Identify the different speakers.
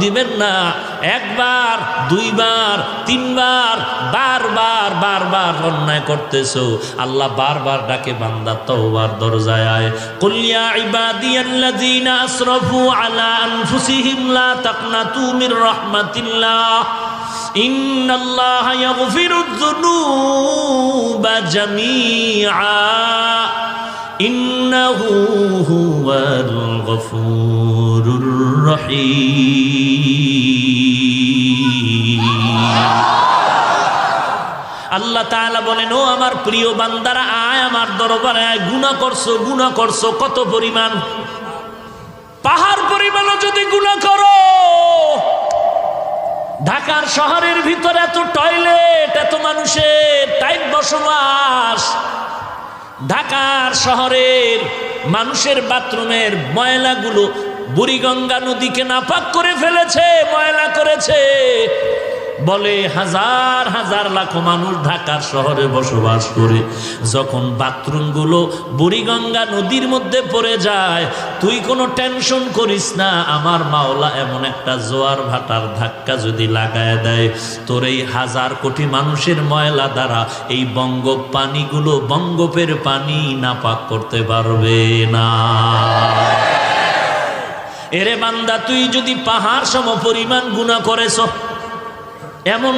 Speaker 1: দিবেন না। একবার, দুইবার, তিনবার, বারবার বারবার অন্যায় করতেছো, আল্লাহ বারবার ডাকে বান্দা তওবার দরজায় আয়। কুল ইয়া ইবাদিয়াল্লাযীনা আসরাফু আলা আনফুসিহিম লা তাকনাতু মির রাহমাতিল্লাহ ইন্নাল্লাহা ইয়াগফিরুয যুনুবা জামিআ ইন্নাহু হুয়াল গফুরুর রহিম। আল্লাহ তাআলা বলেন, ও আমার প্রিয় বান্দারা, আয় আমার দরবারে আয়। গুনাহ করছো কত পরিমাণ? পাহাড় পরিমাণও যদি গুনাহ করো। ঢাকার শহরের ভিতরে এত টয়লেট, এত মানুষের টাইট বসবাস। ঢাকার শহরের মানুষের বাথরুমের ময়লাগুলো বুড়িগঙ্গা নদীকে নাপাক করে ফেলেছে, ময়লা করেছে। বলে হাজার হাজার লাখো মানুষ ঢাকার শহরে বসবাস করে, যখন বাথরুমগুলো বুড়িগঙ্গা নদীর মধ্যে পড়ে যায়, তুই কোনো টেনশন করিস না। আমার মাওলা এমন একটা জোয়ার ভাটার ধাক্কা যদি লাগায় দেয়, তোর এই হাজার কোটি মানুষের ময়লা দ্বারা এই পানিগুলো, বঙ্গোপের পানি নাপাক করতে পারবে না। এরে বান্দা, তুই যদি পাহাড় সম পরিমাণ গুনাহ করেছ, এমন